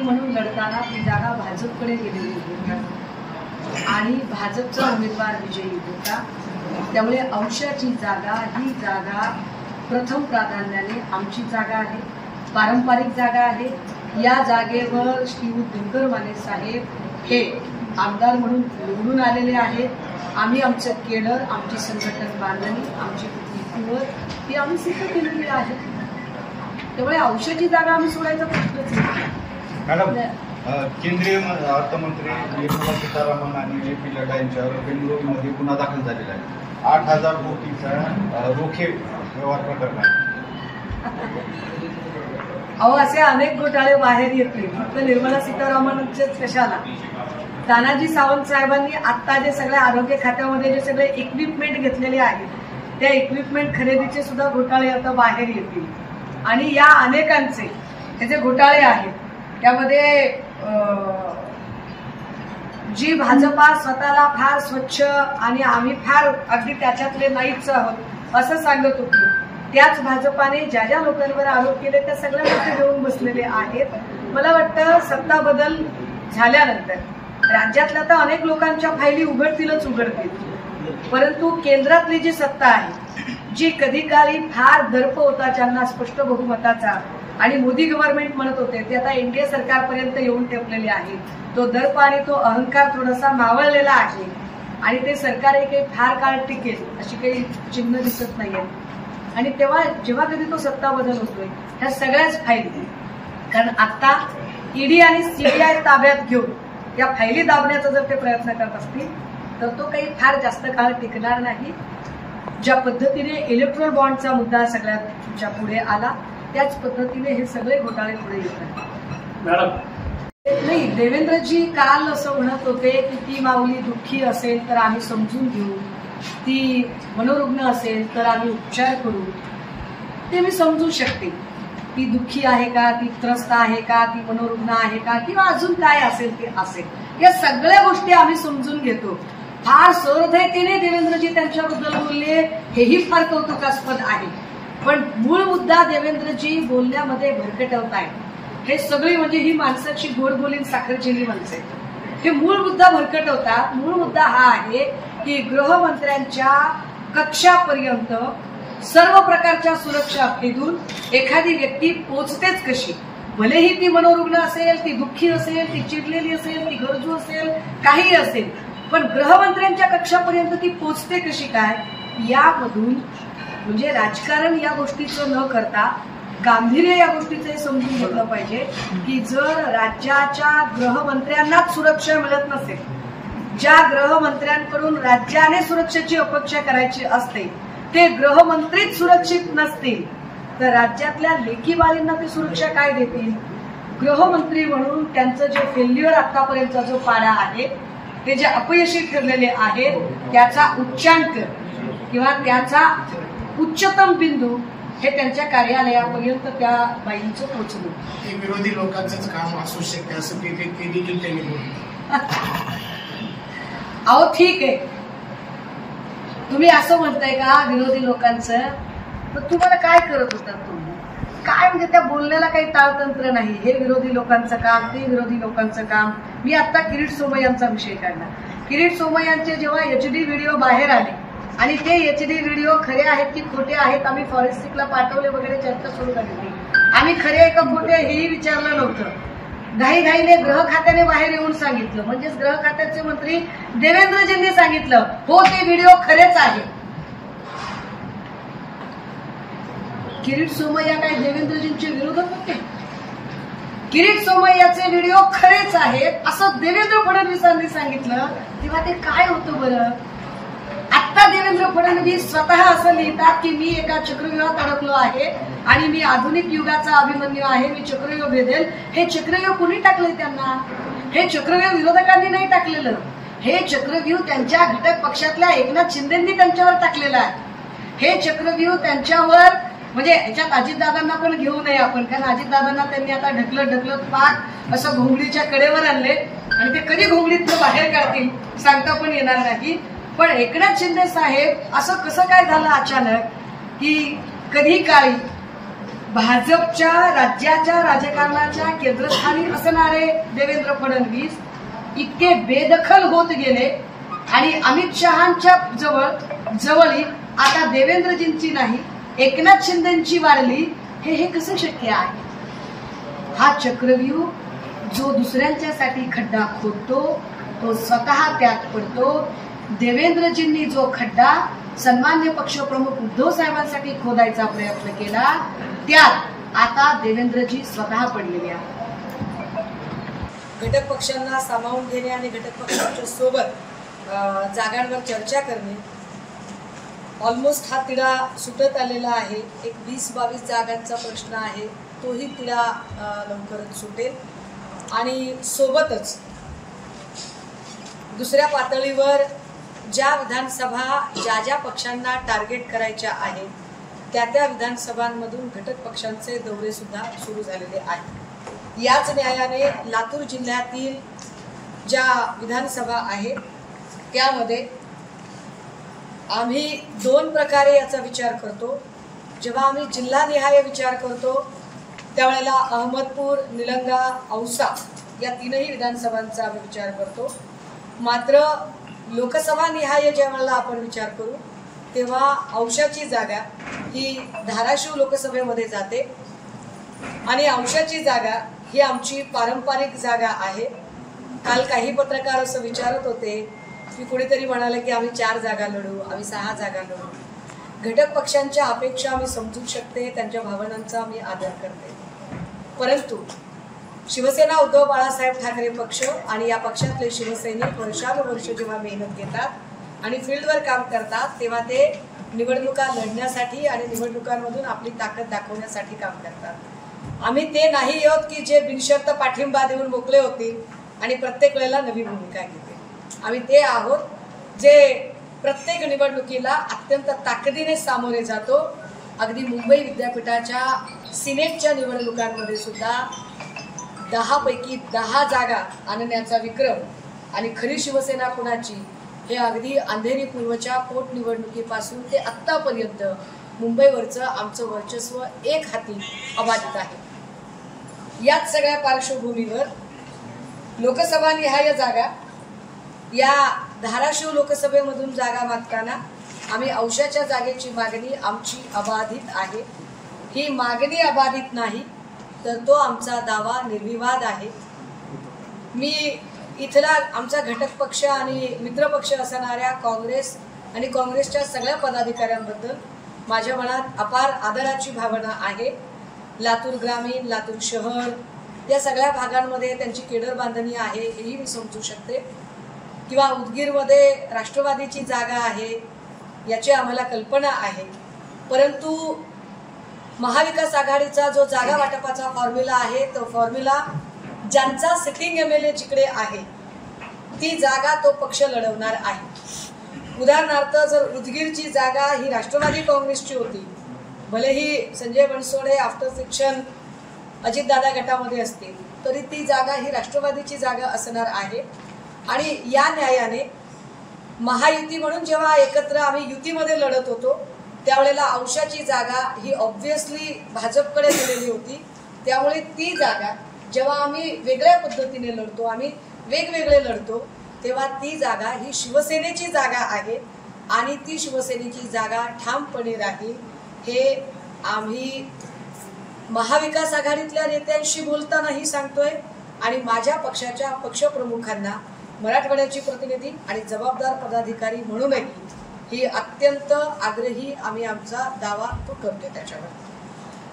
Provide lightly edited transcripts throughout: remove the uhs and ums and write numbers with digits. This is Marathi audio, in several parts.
म्हणून लढताना ती जागा भाजपकडे गेलेली होती आणि भाजपचा उमेदवार विजयी होता। त्यामुळे औशाची जागा ही जागा प्रथम प्राधान्याने आमची जागा आहे, पारंपरिक जागा आहे। या जागेवर श्रीयुत दिनकर माने साहेब हे आमदार म्हणून निवडून आलेले आहेत। आम्ही आमचं केडर, आमची संघटन बांधणी, आमची कुवत ही आम्ही सिद्ध केलेली आहे। त्यामुळे औषधी जागा आम्ही सोडायचा प्रश्नच नाही। मॅडम, केंद्रीय अर्थमंत्री निर्मला सीतारामन आणि जे.पी. नड्डा यांच्यावर बेंगळुरूमध्ये गुन्हा दाखल झालेला आहे। 8,000 कोटीचा रोखे व्यवहार प्रकरण आहे। अहो, असे अनेक घोटाळे बाहेर येतील, फक्त निर्मला सीतारामनचेच कशाला। तानाजी सावंत साहेबांनी आता जे सगळ्या आरोग्य खात्यामध्ये जे सगळे इक्विपमेंट घेतलेले आहेत, त्या इक्विपमेंट खरेदीचे सुद्धा घोटाळे आता बाहेर येतील आणि या अनेकांचे हे जे घोटाळे आहेत त्यामध्ये जी भाजपा स्वतःला फार स्वच्छ आणि आम्ही फार अगदी त्याच्यातले नाहीच आहोत असं सांगत होती, त्याच भाजपाने ज्या ज्या लोकांवर आरोप केले त्या सगळ्या गोष्टी घेऊन बसलेले आहेत। मला वाटतं सत्ता बदल झाल्यानंतर राज्यातल्या तर अनेक लोकांच्या फायली उघडतीलच उघडतील, परंतु केंद्रातली जी सत्ता आहे जी कधी काळी फार दर्प होता ज्यांना स्पष्ट बहुमताचा आणि मोदी गव्हर्नमेंट म्हणत होते ते आता एनडीए सरकारपर्यंत येऊन ठेपलेले आहे। तो दर्प आणि तो अहंकार थोडासा मावळलेला आहे आणि ते सरकार काही फार काळ टिकेल अशी काही चिन्ह दिसत नाहीये। आणि तेव्हा जेव्हा कधी तो सत्ता बदल होतोय ह्या सगळ्याच फायली, कारण आता ईडी आणि सीबीआय ताब्यात घेऊन या फायली दाबण्याचा जर ते प्रयत्न करत असतील तर तो काही फार जास्त काळ टिकणार नाही। ज्या पद्धतीने इलेक्ट्रोल बॉन्डचा मुद्दा सगळ्यात पुढे आला त्याच पद्धतीने हे सगळे घोटाळे पुढे येतात। नाही, देवेंद्रजी काल असं म्हणत होते की ती माऊली दुःखी असेल तर आम्ही समजून घेऊ, ती मनोरुग्ण असेल तर आम्ही उपचार करू। ते मी समजू शकते, ती दुःखी आहे का, ती त्रस्त आहे का, ती मनोरुग्ण आहे का किंवा अजून काय असेल ते असेल, या सगळ्या गोष्टी आम्ही समजून घेतो। फार सहृदयतेने देवेंद्रजी त्यांच्याबद्दल बोलले हेही फार कौतुकास्पद आहे, पण मूळ मुद्दा देवेंद्रजी बोलण्यामध्ये भरकटवतायत। हे सगळी म्हणजे ही माणसाची गोड बोलीन साखर चिनी माणसं आहेत, हे मूळ मुद्दा भरकटवतात। मूळ मुद्दा हा आहे की गृहमंत्र्यांच्या कक्षापर्यंत सर्व प्रकारच्या सुरक्षा भेदून एखादी व्यक्ती पोचतेच कशी, भलेही ती मनोरुग्ण असेल, ती दुःखी असेल, ती चिडलेली असेल, ती गरजू असेल, काही असेल, पण गृहमंत्र्यांच्या कक्षापर्यंत ती पोचते कशी काय, यामधून म्हणजे राजकारण या गोष्टीचं न करता गांभीर्य या गोष्टीचं समजून घेतलं पाहिजे की जर राज्याच्या गृहमंत्र्यांनाच सुरक्षा मिळत नसेल, ज्या गृहमंत्र्यांकडून राज्याने सुरक्षेची अपेक्षा करायची असते ते गृहमंत्रीच सुरक्षित नसतील तर राज्यातल्या लेकी बाळींना ते सुरक्षा काय देतील। गृहमंत्री म्हणून त्यांचं जे फेल्युअर आतापर्यंतचा जो पाडा आहे, ते जे अपयशी ठरलेले आहेत त्याचा उच्चांक किंवा त्याचा उच्चतम बिंदू हे त्यांच्या कार्यालयापर्यंत त्या बाईंचं पोचलं। ते विरोधी लोकांचंच काम असू शकते असं ते देखील त्यांनी बोललं। अहो ठीक आहे, तुम्ही असं म्हणताय का विरोधी लोकांचं, पण तुम्हाला काय करत होतात तुम्ही, काय म्हणजे त्या बोलण्याला काही ताळतंत्र नाही। हे विरोधी लोकांचं काम, ते विरोधी लोकांचं काम। मी आता किरीट सोमय्यांचा विषय काढला, किरीट सोमय्यांचे जेव्हा एचडी व्हिडिओ बाहेर आले आणि ते एचडी व्हिडिओ खरे आहेत की खोटे आहेत आम्ही फॉरेन्सिकला पाठवले वगैरे चर्चा सुरू झाली, आम्ही खरे आहे का खोटे हेही विचारलं नव्हतं। घाईघाईने गृह खात्याने बाहेर येऊन सांगितलं, म्हणजेच गृह खात्याचे मंत्री देवेंद्रजींनी सांगितलं हो ते व्हिडिओ खरेच आहे। किरीट सोमय्या काय देवेंद्रजींचे विरोधक होते? किरीट सोमय्याचे व्हिडिओ खरेच आहेत असं देवेंद्र फडणवीसांनी सांगितलं तेव्हा ते काय होतं बरं? आता देवेंद्र फडणवीस स्वतः असं लिहितात की मी एका चक्रव्यूहात अडकलो आहे आणि मी आधुनिक युगाचा अभिमन्यू आहे, मी चक्रव्यूह भेदेल। हे चक्रव्यूह कुणी टाकलंय त्यांना? हे चक्रव्यूह विरोधकांनी नाही टाकलेलं, हे चक्रव्यूह त्यांच्या घटक पक्षातल्या एकनाथ शिंदेंनी त्यांच्यावर टाकलेलं आहे। हे चक्रव्यूह त्यांच्यावर म्हणजे याच्यात अजितदादांना पण घेऊ नये आपण, कारण अजितदादांना त्यांनी आता ढकलत पाक असं घोंगडीच्या कडेवर आणले आणि ते कधी घोंगडीतनं बाहेर काढतील सांगता पण येणार नाही। पण एकनाथ शिंदे साहेब असं कसं काय झालं अचानक की कधी काळी भाजपच्या राज्याच्या राजकारणाच्या केंद्रस्थानी असणारे देवेंद्र फडणवीस इतके बेदखल होत गेले आणि अमित शहांच्या जवळी आता देवेंद्रजींची नाही एकनाथ शिंदेची वाढली, हे कसं शक्य आहे? हा चक्रव्यूह जो दुसऱ्यांच्यासाठी खड्डा खोदतो तो स्वतः त्यात पडतो. देवेंद्रजींनी जो खड्डा सन्मान्य पक्षप्रमुख उद्धव साहेबांसाठी खोदायचा प्रयत्न केला त्यात आता देवेंद्रजी स्वतः पडलेले आहेत. घटक पक्षांना सामावून घेणे आणि घटक पक्षांच्या सोबत जागांवर चर्चा करणे ऑलमोस्ट हा तिढा सुटत आलेला आहे. एक 20-22 जागांचा प्रश्न आहे, तोही तिढा लवकरच सुटेल. आणि सोबतच दुसऱ्या पातळीवर ज्या विधानसभा ज्या पक्षांना टार्गेट करायच्या आहेत त्या विधानसभांमधून घटक पक्षांचे दौरे सुद्धा सुरू झालेले आहेत. याच न्यायाने लातूर जिल्ह्यातील ज्या विधानसभा आहेत त्यामध्ये आम्ही 2 प्रकारे याचा विचार करतो. जेव्हा आम्ही जिल्हानिहाय विचार करतो त्यावेळेला अहमदपूर, निलंगा, औसा या 3ही विधानसभांचा आम्ही विचार करतो. मात्र लोकसभा निहाय ज्या वेळेला आपण विचार करू तेव्हा औशाची जागा ही धाराशिव लोकसभेमध्ये जाते आणि औशाची जागा ही आमची पारंपरिक जागा आहे. काल काही पत्रकार असं विचारत होते की कुणीतरी म्हणाले की आम्ही 4 जागा लढू, आम्ही 6 जागा लढू. घटक पक्षांच्या अपेक्षा आम्ही समजू शकते, त्यांच्या भावनांचा आम्ही आदर करते. परंतु शिवसेना उद्धव बाळासाहेब ठाकरे पक्ष आणि या पक्षातले शिवसैनिक वर्षानुवर्ष जेव्हा मेहनत घेतात आणि फील्डवर काम करतात तेव्हा ते निवडणुका लढण्यासाठी आणि निवडणुकांमधून आपली ताकद दाखवण्यासाठी काम करतात. आम्ही ते नाही आहोत की जे बिनशर्त पाठिंबा देऊन मोकळे होतील आणि प्रत्येक वेळेला नवी भूमिका घेतील. आम्ही ते आहोत जे प्रत्येक निवडणुकीला अत्यंत ताकदीने सामोरे जातो. अगदी मुंबई विद्यापीठाच्या सिनेटच्या निवडणुकांमध्ये सुद्धा 10 पैकी 10 जागा आणण्याचा विक्रम आणि खरी शिवसेना कुणाची हे अगदी अंधेरी पूर्वच्या पोटनिवडणुकीपासून ते आत्तापर्यंत मुंबईवरचं आमचं वर्चस्व एक हाती अबाधित आहे. याच सगळ्या पार्श्वभूमीवर लोकसभा निहाय जागा या धाराशिव लोकसभेमधून जागा मागताना आम्ही औशाच्या जागेची मागणी आमची अबाधित आहे. ही मागणी अबाधित नाही तर तो आमचा दावा निर्विवाद आहे. मी इथला आमचा घटक पक्ष आणि मित्रपक्ष असणाऱ्या काँग्रेस आणि काँग्रेसच्या सगळ्या पदाधिकाऱ्यांबद्दल माझ्या मनात अपार आदराची भावना आहे. लातूर ग्रामीण, लातूर शहर या सगळ्या भागांमध्ये त्यांची केडर बांधणी आहे हेही मी समजू शकते. किंवा उदगीरमध्ये राष्ट्रवादीची जागा आहे याची आम्हाला कल्पना आहे. परंतु महाविकास आघाडीचा जो जागा वाटपाचा फॉर्म्युला आहे तो फॉर्म्युला ज्यांचा सिटिंग MLA जिकडे आहे ती जागा तो पक्ष लढवणार आहे. उदाहरणार्थ जर उदगीरची जागा ही राष्ट्रवादी काँग्रेसची होती, भलेही संजय बनसोडे आफ्टर सेक्शन अजितदादा गटामध्ये असतील तरी ती जागा ही राष्ट्रवादीची जागा असणार आहे. आणि या न्यायाने महायुती म्हणून जेव्हा एकत्र आम्ही युतीमध्ये लढत होतो त्यावेळेला औशाची जागा ही ऑब्व्हियसली भाजपकडे गेलेली होती. त्यामुळे ती जागा जेव्हा आम्ही वेगळ्या पद्धतीने लढतो, आम्ही वेगवेगळे लढतो, तेव्हा ती जागा ही शिवसेनेची जागा आहे आणि ती शिवसेनेची जागा ठामपणे राहील हे आम्ही महाविकास आघाडीतल्या नेत्यांशी बोलतानाही सांगतोय आणि माझ्या पक्षाच्या पक्षप्रमुखांना मराठवाड्याची प्रतिनिधी आणि जबाबदार पदाधिकारी म्हणूनही ही अत्यंत आग्रही आम्ही आमचा दावा तो करतोय. त्याच्यावर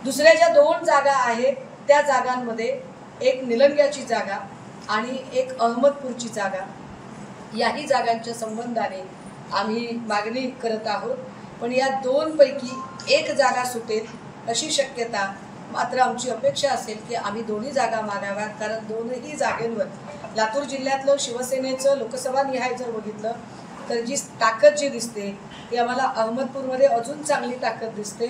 दुसऱ्या ज्या 2 जागा आहेत त्या जागांमध्ये एक निलंग्याची जागा आणि एक अहमदपूरची जागा, याही जागांच्या संबंधाने आम्ही मागणी करत आहोत. पण या 2 पैकी एक जागा सुटेल अशी शक्यता मात्र आमची अपेक्षा असेल की आम्ही दोन्ही जागा मागाव्यात. कारण दोनही जागेंवर लातूर जिल्ह्यातलं शिवसेनेचं लोकसभा निहाय जर बघितलं तर जी ताकद जी दिसते ती आम्हाला अहमदपूरमध्ये अजून चांगली ताकद दिसते.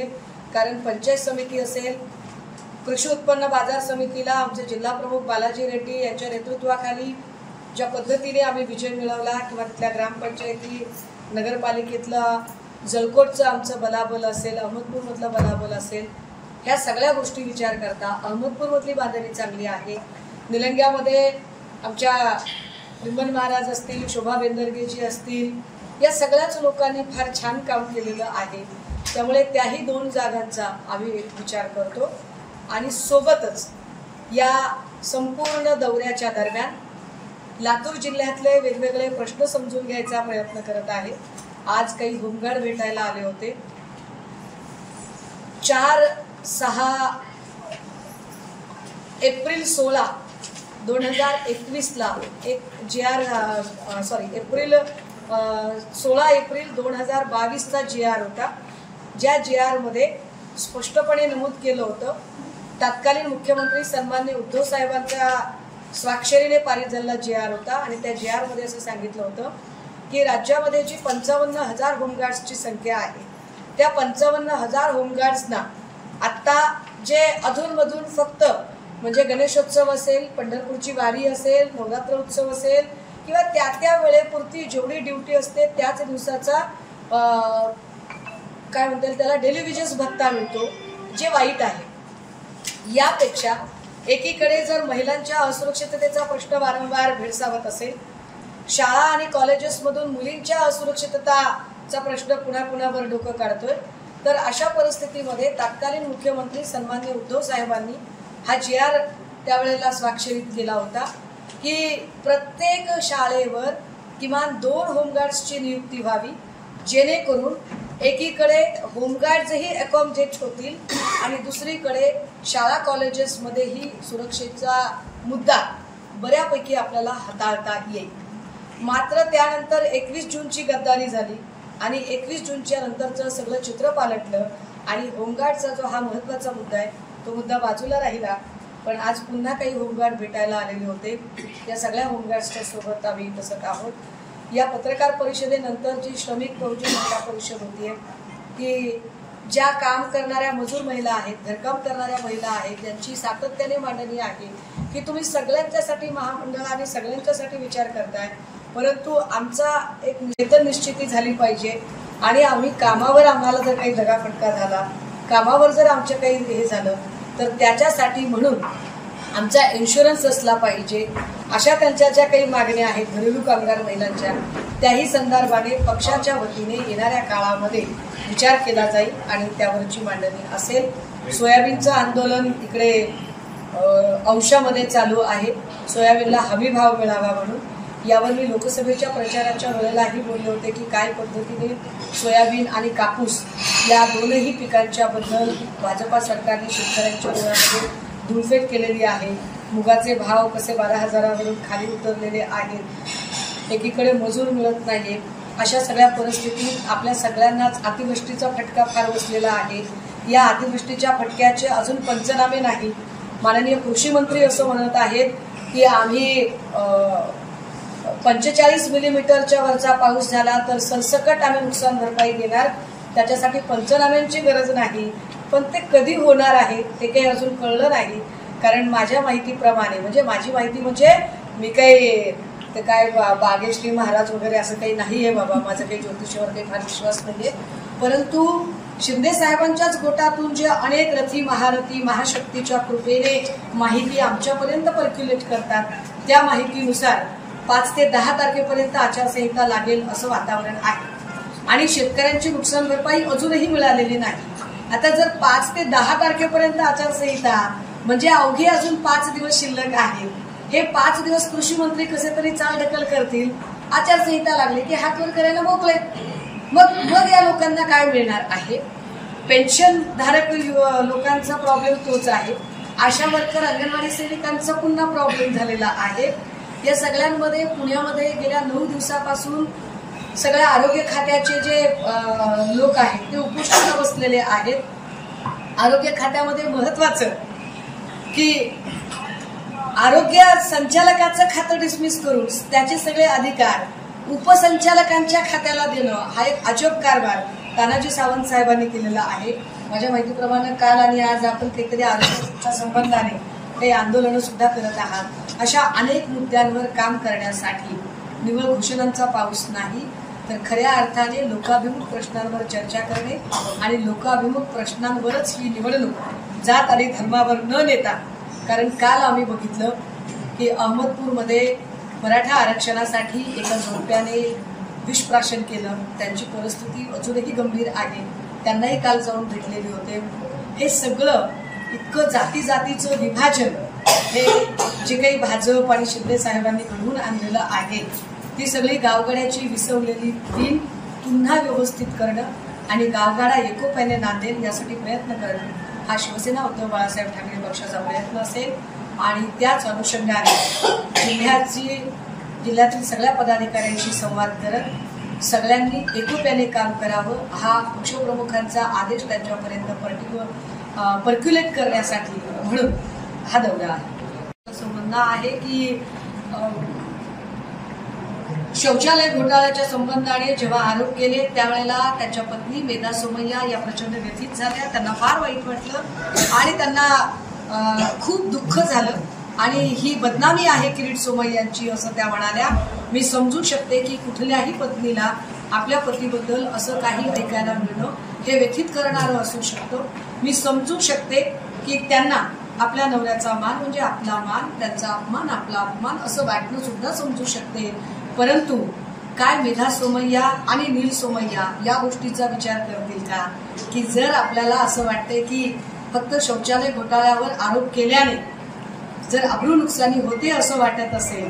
कारण पंचायत समिती असेल, कृषी उत्पन्न बाजार समितीला आमचे जिल्हा प्रमुख बालाजी रेड्डी यांच्या नेतृत्वाखाली ज्या पद्धतीने आम्ही विजय मिळवला किंवा तिथल्या ग्रामपंचायती, नगरपालिकेतलं जळकोटचं आमचं बलाबल असेल, अहमदपूरमधलं बलाबल असेल, ह्या सगळ्या गोष्टी विचार करता अहमदपूरमधली बांधणी चांगली आहे, निलंग्यामध्ये आमच्या रिमन महाराज असतील, शोभा बेंदरगेजी असतील, या सगळ्याच लोकांनी फार छान काम केलेलं आहे. त्यामुळे त्याही 2 जागांचा आम्ही विचार करतो आणि सोबतच या संपूर्ण दौऱ्याच्या दरम्यान लातूर जिल्ह्यातले वेगवेगळे प्रश्न समजून घ्यायचा प्रयत्न करत आहे. आज काही होमगार्ड भेटायला आले होते. 4-6 एप्रिल 16, 2021ला एक सोळा एप्रिल 2022चा GR होता, ज्या GR मध्ये स्पष्टपणे नमूद केलं होतं, तत्कालीन मुख्यमंत्री सन्माननीय उद्धव साहेबांच्या स्वाक्षरीने पारित झालेला GR होता आणि त्या GR मध्ये असं सांगितलं होतं की राज्यामध्ये जी 55,000 होमगार्ड्सची संख्या आहे, त्या 55,000 होमगार्ड्सना आत्ता जे अधूनमधून फक्त म्हणजे गणेशोत्सव असेल, पंढरपूरची वारी असेल, नवरात्र उत्सव असेल किंवा त्या वेळेपुरती जेवढी ड्युटी असते त्याच दिवसाचा काय म्हणता येईल त्याला डेली वेजेस भत्ता मिळतो, जे वाईट आहे. यापेक्षा एकीकडे जर महिलांच्या असुरक्षिततेचा प्रश्न वारंवार भेडसावत असेल, शाळा आणि कॉलेजेसमधून मुलींच्या असुरक्षितताचा प्रश्न पुन्हा वर डोकं काढतोय, तर अशा परिस्थितीमध्ये तत्कालीन मुख्यमंत्री सन्माननीय उद्धव साहेबांनी हा GR त्यावेळेला स्वाक्षरीत केला होता की प्रत्येक शाळेवर किमान 2 होमगार्ड्सची नियुक्ती व्हावी, जेणेकरून एकीकडे होमगार्ड्सही अकोमोडेट होतील आणि दुसरीकडे शाळा कॉलेजेसमध्येही सुरक्षेचा मुद्दा बऱ्यापैकी आपल्याला हाताळता येईल. मात्र त्यानंतर 21 जूनची गद्दारी झाली आणि 21 जूनच्या नंतरचं सगळं चित्र पालटलं आणि होमगार्डचा जो हा महत्त्वाचा मुद्दा आहे तो मुद्दा बाजूला राहिला. पण आज पुन्हा काही होमगार्ड भेटायला आलेले होते. या सगळ्या होमगार्ड्सच्या सोबत आम्ही बसत आहोत. या पत्रकार परिषदेनंतर जी श्रमिक बहुजन महिला परिषद होतीये की ज्या काम करणाऱ्या मजूर महिला आहेत, घरकाम करणाऱ्या महिला आहेत, त्यांची सातत्याने मांडणी आहे की तुम्ही सगळ्यांच्यासाठी महामंडळ आणि सगळ्यांच्यासाठी विचार करताय, परंतु आमचा एक वेतन निश्चिती झाली पाहिजे आणि आम्ही कामावर आम्हाला जर काही दगाफटका झाला, कामावर जर आमच्या काही हे झालं तर त्याच्यासाठी म्हणून आमचा इन्शुरन्स असला पाहिजे. अशा त्यांच्या ज्या काही मागण्या आहेत घरेलू कामगार महिलांच्या, त्याही संदर्भाने पक्षाच्या वतीने येणाऱ्या काळामध्ये विचार केला जाईल आणि त्यावरची मांडणी असेल. सोयाबीनचं आंदोलन इकडे औशामध्ये चालू आहे, सोयाबीनला हमी भाव मिळावा म्हणून. यावर मी लोकसभेच्या प्रचाराच्या वेळेलाही बोलले होते की काय पद्धतीने सोयाबीन आणि कापूस या दोनही पिकांच्या बद्दल भाजपा सरकारने शेतकऱ्यांच्या डोळ्यामध्ये धुळफेक केलेली आहे. मुगाचे भाव कसे 12,000वरून खाली उतरलेले आहेत, एकीकडे मजूर मिळत नाहीये. अशा सगळ्या परिस्थितीत आपल्या सगळ्यांनाच अतिवृष्टीचा फटका फार बसलेला आहे. या अतिवृष्टीच्या फटक्याचे अजून पंचनामे नाही. माननीय कृषी मंत्री असं म्हणत आहेत की आम्ही 45 मिलीमीटरच्या वरचा पाऊस झाला तर सरसकट आम्ही नुकसान भरपाई देणार, त्याच्यासाठी पंचनाम्यांची गरज नाही. पण ते कधी होणार आहे ते काही अजून कळलं नाही. कारण माझ्या माहितीप्रमाणे, म्हणजे माझी माहिती म्हणजे मी काही ते काय बागेश्री महाराज वगैरे असं काही नाही आहे बाबा, माझं काही ज्योतिषावर काही फार विश्वास नाहीये. परंतु शिंदे साहेबांच्याच गोटातून जे अनेक रथी महारथी महाशक्तीच्या कृपेने माहिती आमच्यापर्यंत पर्क्युलेट करतात, त्या माहितीनुसार 5 ते 10 तारखेपर्यंत आचारसंहिता लागेल असं वातावरण आहे आणि शेतकऱ्यांची नुकसान भरपाई अजूनही मिळालेली नाही. आता जर 5 ते 10 तारखेपर्यंत आचारसंहिता म्हणजे अवघे अजून 5 दिवस शिल्लक आहे. हे 5 दिवस कृषी मंत्री कसे तरी चालढकल करतील, आचारसंहिता लागली की हातवर करायला मोकळे. मग या लोकांना काय मिळणार आहे? पेन्शन धारक लोकांचा प्रॉब्लेम तोच आहे. आशा वर्कर अंगणवाडी सेविकांचा पुन्हा प्रॉब्लेम झालेला आहे. या सगळ्यांमध्ये पुण्यामध्ये गेल्या 9 दिवसापासून सगळ्या आरोग्य खात्याचे जे लोक आहेत ते उपोषणाला बसलेले आहेत. आरोग्य खात्यामध्ये महत्वाचं की आरोग्य संचालकाचं खातं डिसमिस करून त्याचे सगळे अधिकार उपसंचालकांच्या खात्याला देणं हा एक अजब कारभार तानाजी सावंत साहेबांनी केलेला आहे. माझ्या माहितीप्रमाणे काल आणि आज आपण काहीतरी आरोग्याच्या संबंधाने काही आंदोलनं सुद्धा करत आहात. अशा अनेक मुद्द्यांवर काम करण्यासाठी निव्वळ घोषणांचा पाऊस नाही तर खऱ्या अर्थाने लोकाभिमुख प्रश्नांवर चर्चा करणे आणि लोकाभिमुख प्रश्नांवरच ही निवडणूक जात आणि धर्मावर न नेता, कारण काल आम्ही बघितलं की अहमदपूरमध्ये मराठा आरक्षणासाठी एका जोडप्याने विषप्राशन केलं. त्यांची परिस्थिती अजूनही गंभीर आहे. त्यांनाही काल जाऊन भेटलेले होते. हे सगळं इतकं जातीचं विभाजन, हे जे काही भाजप आणि शिंदे साहेबांनी घडवून आणलेलं आहे, ती सगळी गावगाड्याची विसवलेली दिन पुन्हा व्यवस्थित करणं आणि गावगाडा एकोप्याने नांदेल यासाठी प्रयत्न करणं हा शिवसेना उद्धव बाळासाहेब ठाकरे पक्षाचा प्रयत्न असेल. आणि त्याच अनुषंगाने जिल्ह्यातील सगळ्या पदाधिकाऱ्यांशी संवाद करत सगळ्यांनी एकोप्याने काम करावं हा पक्षप्रमुखांचा आदेश त्यांच्यापर्यंत पर्क्युलेट करण्यासाठी म्हणून हा दौरा आहे. असं म्हणणं आहे की शौचालय घोटाळ्याच्या संबंधाने जेव्हा आरोप केले त्यावेळेला त्यांच्या पत्नी मेधा सोमय्या या प्रचंड व्यथित झाल्या. त्यांना फार वाईट वाटलं आणि त्यांना खूप दुःख झालं आणि ही बदनामी आहे किरीट सोमय्यांची असं त्या म्हणाल्या. मी समजू शकते की कुठल्याही पत्नीला आपल्या पतीबद्दल असं काही ऐकायला मिळणं हे व्यथित करणारं असू शकतं. मी समजू शकते की त्यांना आपल्या नवऱ्याचा मान म्हणजे आपला मान, त्यांचा अपमान आपला अपमान असं वाटणं सुद्धा समजू शकते. परंतु काय मेधा सोमय्या आणि नील सोमय्या या गोष्टीचा विचार करतील का की जर आपल्याला असं वाटतंय की फक्त शौचालय घोटाळ्यावर आरोप केल्याने जर अब्रू नुकसानी होते असं वाटत असेल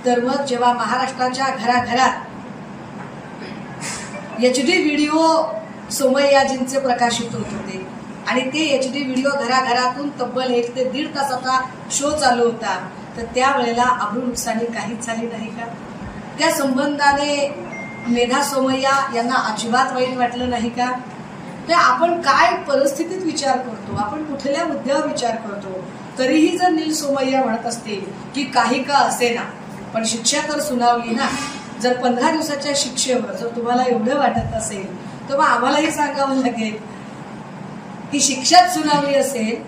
तर मग जेव्हा महाराष्ट्राच्या घराघरात HD व्हिडिओ सोमय्याजींचे प्रकाशित होत होते आणि ते HD व्हिडिओ घराघरातून तब्बल 1 ते 1.5 तासाचा शो चालू होता, तर त्यावेळेला अब्रू नुकसानी काहीच झाली नाही का? त्या संबंधाने मेधा सोमय्या यांना अजिबात वाईट वाटलं नाही का? तर आपण काय परिस्थितीत विचार करतो, आपण कुठल्या मुद्द्यावर विचार करतो? तरीही जर नील सोमय्या म्हणत असतील की काही का असेना पण शिक्षा तर सुनावली ना, जर 15 दिवसाच्या शिक्षेवर जर तुम्हाला एवढं वाटत असेल तर मग आम्हालाही सांगावं लागेल की शिक्षाच सुनावली असेल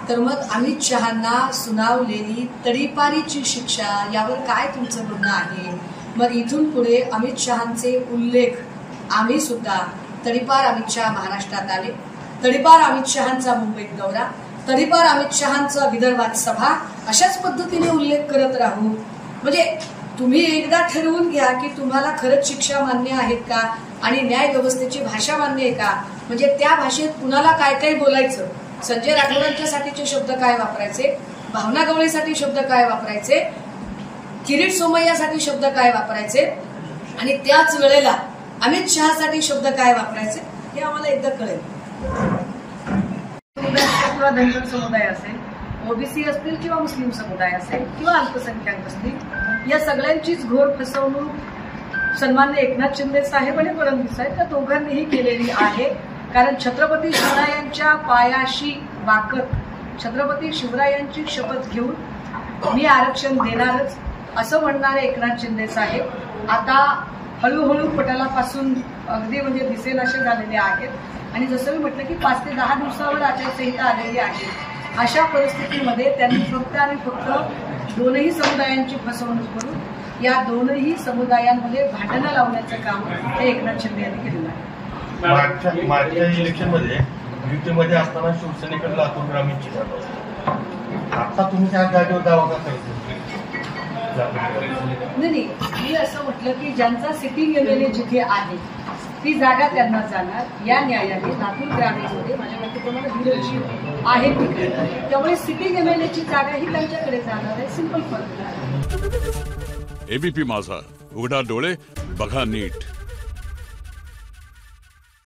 तर मग अमित शहांना सुनावलेली तडीपारीची शिक्षा यावर काय तुमचं म्हणणं आहे? मग इथून पुढे अमित शहांचे उल्लेख आम्ही सुद्धा तडीपार अमित शहा महाराष्ट्रात आले, तडीपार अमित शहांचा मुंबईत दौरा, तडीपार अमित शहांचा विदर्भात सभा अशाच पद्धतीने उल्लेख करत राहू. म्हणजे तुम्ही एकदा ठरवून घ्या की तुम्हाला खरंच शिक्षा मान्य आहेत का आणि न्याय व्यवस्थेची भाषा मान्य आहे का? म्हणजे त्या भाषेत कुणाला काय काय बोलायचं, संजय राठोडांच्यासाठीचे शब्द काय वापरायचे, भावना गवळीसाठी शब्द काय वापरायचे, किरीट सोमय्यासाठी शब्द काय वापरायचे आणि त्याच वेळेला अमित शहासाठी शब्द काय वापरायचे हे आम्हाला एकदा कळेल. किंवा धनगर समुदाय असेल, ओबीसी असतील किंवा मुस्लिम समुदाय असेल किंवा अल्पसंख्याक असतील, या सगळ्यांचीच घोर फसवणूक सन्माननीय एकनाथ शिंदे साहेब आणि फडणवीस साहेब या दोघांनीही केलेली आहे. कारण छत्रपती शिवरायांच्या पायाशी वाकत छत्रपती शिवरायांची शपथ घेऊन मी आरक्षण देणारच असं म्हणणारे एकनाथ शिंदे साहेब आता हळूहळू पटलापासून अगदी म्हणजे दिसेनासे झालेले आहेत आणि जसं मी म्हटलं की 5 ते 10 दिवसावर आचारसंहिता आलेली आहे. अशा परिस्थितीमध्ये त्यांनी फक्त आणि फक्त दोनही समुदायांची फसवणूक करून या दोनही समुदायांमध्ये भांडणं लावण्याचं काम हे एकनाथ शिंदे यांनी केलेलं आहे. मागच्या इलेक्शनमध्ये युतीमध्ये असताना शिवसेनेकडे लातूर ग्रामीण चिठ्ठ्या, आता तुम्ही त्या जागेवर दावा का करतो? नाही, मी असं म्हटलं की ज्यांचा सिटिंग एमएलए जिथे आहे ती जागा त्यांना जाणार. या न्यायाने लातूर ग्रामीणमध्ये माझ्या व्यक्तिप्रमाणे धीरजी आहे तिकडे, त्यामुळे सिटिंग एमएलएची जागा ही त्यांच्याकडे जाणार आहे. सिंपल फरक. एबीपी माझा, उघडा डोळे बघा नीट.